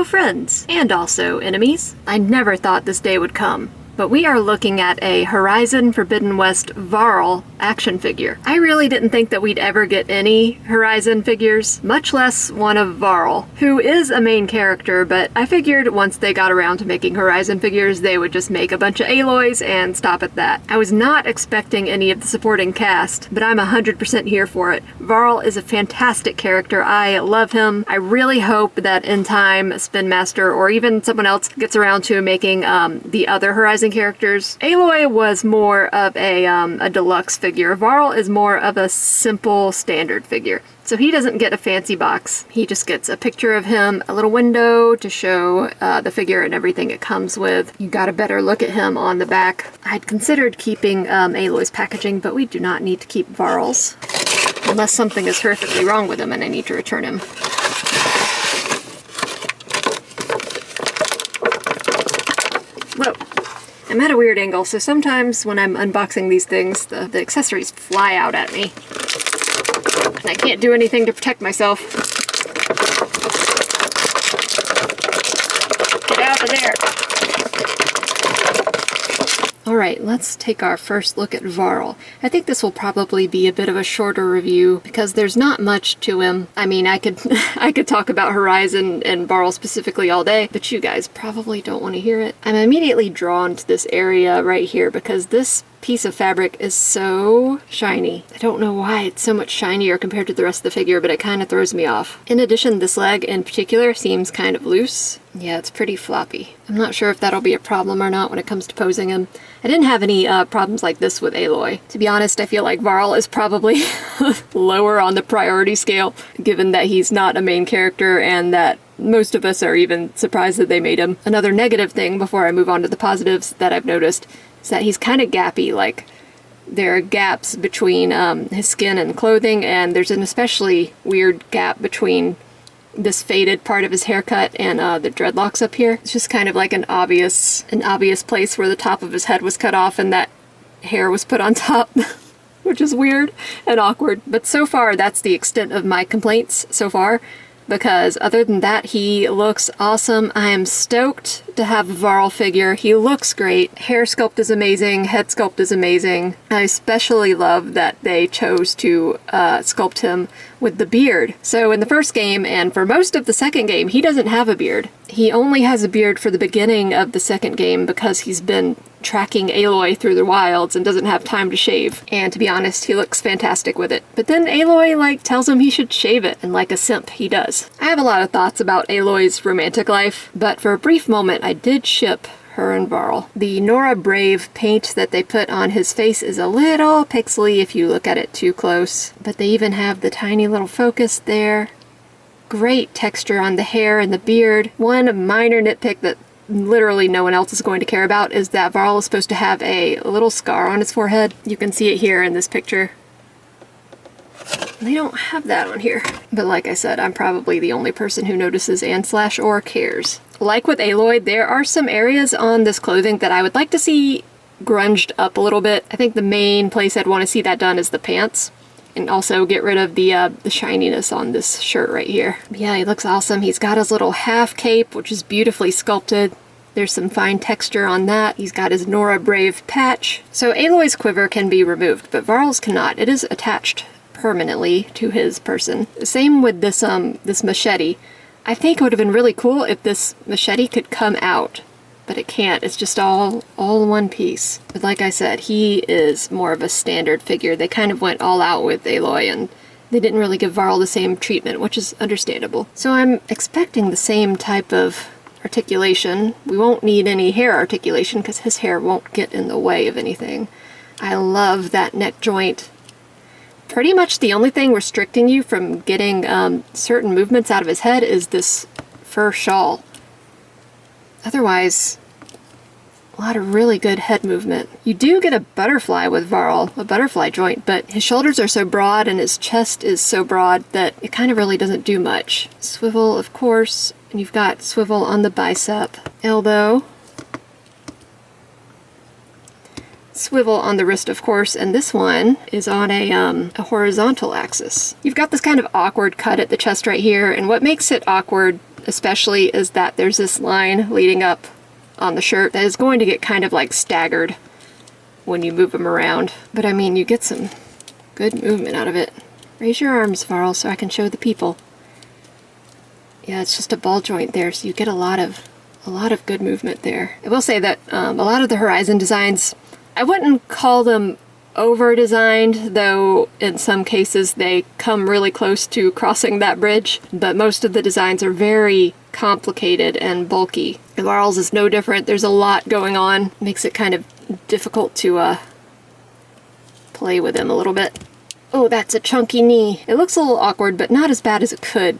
friends, and also enemies. I never thought this day would come, but we are looking at a Horizon Forbidden West Varl action figure. I really didn't think that we'd ever get any Horizon figures, much less one of Varl, who is a main character, but I figured once they got around to making Horizon figures, they would just make a bunch of Aloys and stop at that. I was not expecting any of the supporting cast, but I'm 100% here for it. Varl is a fantastic character. I love him. I really hope that in time, Spin Master or even someone else gets around to making the other Horizon characters. Aloy was more of a deluxe figure. Varl is more of a simple standard figure. So he doesn't get a fancy box. He just gets a picture of him, a little window to show the figure and everything it comes with. You got a better look at him on the back. I'd considered keeping Aloy's packaging, but we do not need to keep Varl's. Unless something is horrifically wrong with him and I need to return him. Whoa. I'm at a weird angle, so sometimes when I'm unboxing these things, the accessories fly out at me. And I can't do anything to protect myself. Get out of there! Alright, let's take our first look at Varl. I think this will probably be a bit of a shorter review because there's not much to him. I mean, I could talk about Horizon and Varl specifically all day, but you guys probably don't want to hear it. I'm immediately drawn to this area right here because this piece of fabric is so shiny. I don't know why it's so much shinier compared to the rest of the figure, but it kind of throws me off. In addition, this leg in particular seems kind of loose. Yeah, it's pretty floppy. I'm not sure if that'll be a problem or not when it comes to posing him. I didn't have any problems like this with Aloy. To be honest, I feel like Varl is probably lower on the priority scale, given that he's not a main character and that most of us are even surprised that they made him. Another negative thing before I move on to the positives that I've noticed is that he's kind of gappy. Like, there are gaps between his skin and clothing, and there's an especially weird gap between this faded part of his haircut and the dreadlocks up here. It's just kind of like an obvious place where the top of his head was cut off and that hair was put on top, which is weird and awkward. But so far, that's the extent of my complaints so far, because other than that, he looks awesome. I am stoked to have a Varl figure. He looks great. Hair sculpt is amazing. Head sculpt is amazing. I especially love that they chose to sculpt him with the beard. So in the first game, and for most of the second game, he doesn't have a beard. He only has a beard for the beginning of the second game because he's been tracking Aloy through the wilds and doesn't have time to shave. And to be honest, he looks fantastic with it. But then Aloy, tells him he should shave it, and like a simp, he does. I have a lot of thoughts about Aloy's romantic life, but for a brief moment, I did ship her and Varl. The Nora Brave paint that they put on his face is a little pixely if you look at it too close, but they even have the tiny little focus there. Great texture on the hair and the beard. One minor nitpick that literally no one else is going to care about is that Varl is supposed to have a little scar on his forehead. You can see it here in this picture. They don't have that on here. But like I said, I'm probably the only person who notices and/or cares. Like with Aloy, there are some areas on this clothing that I would like to see grunged up a little bit. I think the main place I'd want to see that done is the pants. And also get rid of the shininess on this shirt right here. Yeah, he looks awesome. He's got his little half cape, which is beautifully sculpted. There's some fine texture on that. He's got his Nora Brave patch. So Aloy's quiver can be removed, but Varl's cannot. It is attached permanently to his person. Same with this this machete. I think it would have been really cool if this machete could come out, but it can't. It's just all one piece. But like I said, he is more of a standard figure. They kind of went all out with Aloy, and they didn't really give Varl the same treatment, which is understandable. So I'm expecting the same type of articulation. We won't need any hair articulation because his hair won't get in the way of anything. I love that neck joint. Pretty much the only thing restricting you from getting certain movements out of his head is this fur shawl. Otherwise, a lot of really good head movement. You do get a butterfly with Varl, a butterfly joint, but his shoulders are so broad and his chest is so broad that it kind of really doesn't do much. Swivel, of course, and you've got swivel on the bicep, elbow, swivel on the wrist, of course, and this one is on a horizontal axis. You've got this kind of awkward cut at the chest right here, and what makes it awkward especially is that there's this line leading up on the shirt that is going to get kind of like staggered when you move them around. But I mean, you get some good movement out of it. Raise your arms, Varl, so I can show the people. Yeah, it's just a ball joint there, so you get a lot of good movement there. I will say that a lot of the Horizon designs, I wouldn't call them over-designed, though in some cases they come really close to crossing that bridge, but most of the designs are very complicated and bulky. And Varl's is no different. There's a lot going on. Makes it kind of difficult to play with him a little bit. Oh, that's a chunky knee. It looks a little awkward, but not as bad as it could,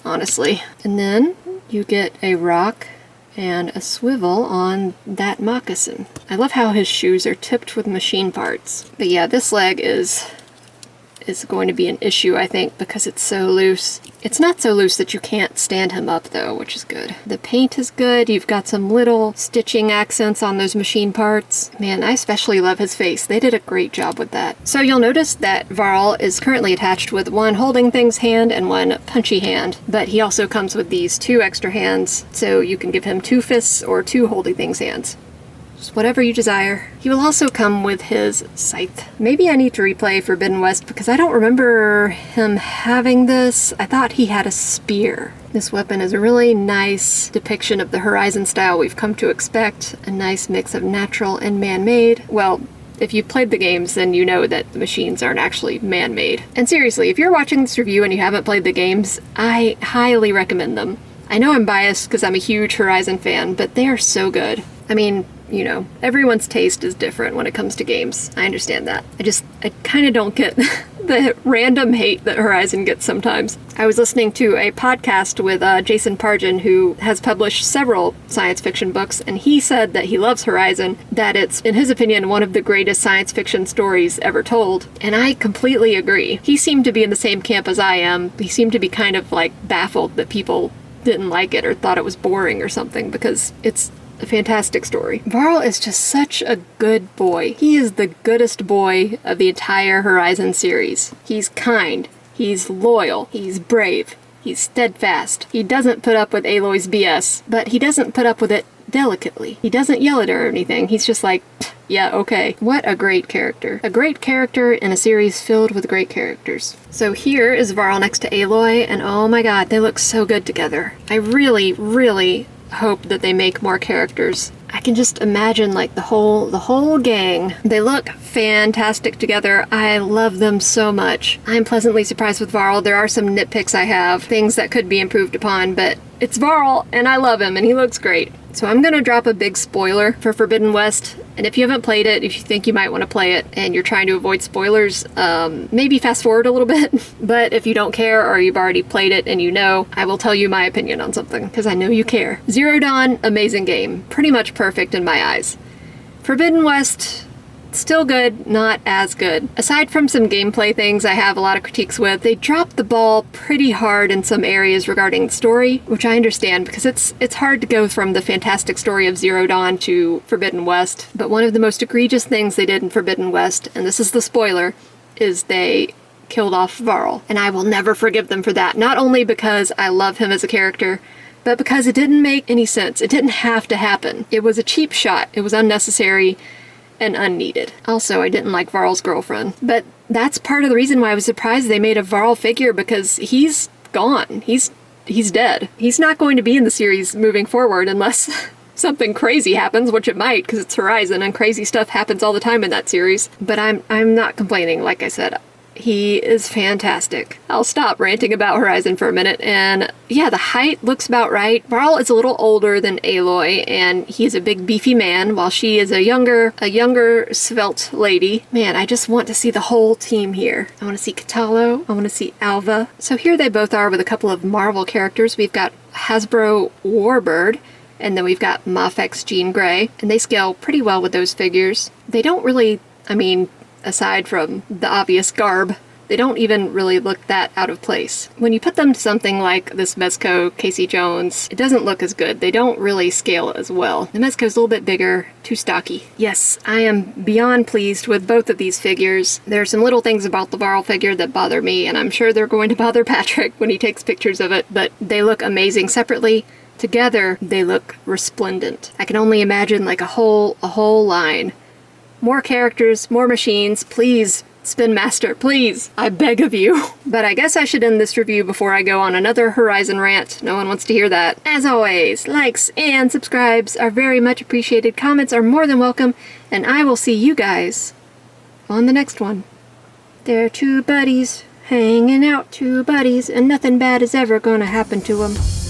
honestly. And then you get a rock and a swivel on that moccasin. I love how his shoes are tipped with machine parts. But yeah, this leg is going to be an issue, I think, because it's so loose. It's not so loose that you can't stand him up, though, which is good. The paint is good. You've got some little stitching accents on those machine parts. Man, I especially love his face. They did a great job with that. So you'll notice that Varl is currently attached with one holding things hand and one punchy hand, but he also comes with these 2 extra hands, so you can give him 2 fists or 2 holding things hands. Just whatever you desire. He will also come with his scythe. Maybe I need to replay Forbidden West because I don't remember him having this. I thought he had a spear. This weapon is a really nice depiction of the Horizon style we've come to expect. A nice mix of natural and man-made. Well, if you've played the games, then you know that the machines aren't actually man-made. And seriously, if you're watching this review and you haven't played the games, I highly recommend them. I know I'm biased because I'm a huge Horizon fan, but they are so good. I mean, you know, everyone's taste is different when it comes to games. I understand that. I kind of don't get the random hate that Horizon gets sometimes. I was listening to a podcast with Jason Pargin, who has published several science fiction books, and he said that he loves Horizon, that it's, in his opinion, one of the greatest science fiction stories ever told. And I completely agree. He seemed to be in the same camp as I am. He seemed to be kind of like baffled that people didn't like it or thought it was boring or something, because it's a fantastic story. Varl is just such a good boy. He is the goodest boy of the entire Horizon series. He's kind, he's loyal, he's brave, he's steadfast. He doesn't put up with Aloy's BS, but he doesn't put up with it delicately. He doesn't yell at her or anything. He's just like, yeah, okay. What a great character. A great character in a series filled with great characters. So here is Varl next to Aloy, and oh my god, they look so good together. I really, really hope that they make more characters. I can just imagine like the whole gang. They look fantastic together. I love them so much. I'm pleasantly surprised with Varl. There are some nitpicks I have, things that could be improved upon, but it's Varl and I love him and he looks great. So I'm gonna drop a big spoiler for Forbidden West, and if you haven't played it, if you think you might want to play it and you're trying to avoid spoilers, maybe fast forward a little bit. But if you don't care or you've already played it and you know, I will tell you my opinion on something, because I know you care. Zero Dawn, amazing game. Pretty much perfect in my eyes. Forbidden West, still good, not as good. Aside from some gameplay things I have a lot of critiques with, they dropped the ball pretty hard in some areas regarding the story, which I understand because it's hard to go from the fantastic story of Zero Dawn to Forbidden West. But one of the most egregious things they did in Forbidden West, and this is the spoiler, is they killed off Varl. And I will never forgive them for that. Not only because I love him as a character, but because it didn't make any sense. It didn't have to happen. It was a cheap shot. It was unnecessary and unneeded. Also, I didn't like Varl's girlfriend. But that's part of the reason why I was surprised they made a Varl figure, because he's gone. He's dead. He's not going to be in the series moving forward unless something crazy happens, which it might, because it's Horizon and crazy stuff happens all the time in that series. But I'm not complaining, like I said. He is fantastic. I'll stop ranting about Horizon for a minute, and yeah, the height looks about right. Varl is a little older than Aloy, and he's a big beefy man, while she is a younger svelte lady. Man, I just want to see the whole team here. I want to see Katalo, I want to see Alva. So here they both are with a couple of Marvel characters. We've got Hasbro Warbird, and then we've got Mafex Jean Grey, and they scale pretty well with those figures. They don't really, I mean, aside from the obvious garb They don't even really look that out of place. When you put them to something like this Mezco Casey Jones, it doesn't look as good. They don't really scale as well. The Mezco's a little bit bigger, too stocky. Yes, I am beyond pleased with both of these figures. There are some little things about the Varl figure that bother me, and I'm sure they're going to bother Patrick when he takes pictures of it, but they look amazing separately. Together, they look resplendent. I can only imagine like a whole line. More characters, more machines, please. Spin Master, please, I beg of you. But I guess I should end this review before I go on another Horizon rant. No one wants to hear that. As always, likes and subscribes are very much appreciated. Comments are more than welcome, and I will see you guys on the next one. They're two buddies hanging out, two buddies, and nothing bad is ever gonna happen to them.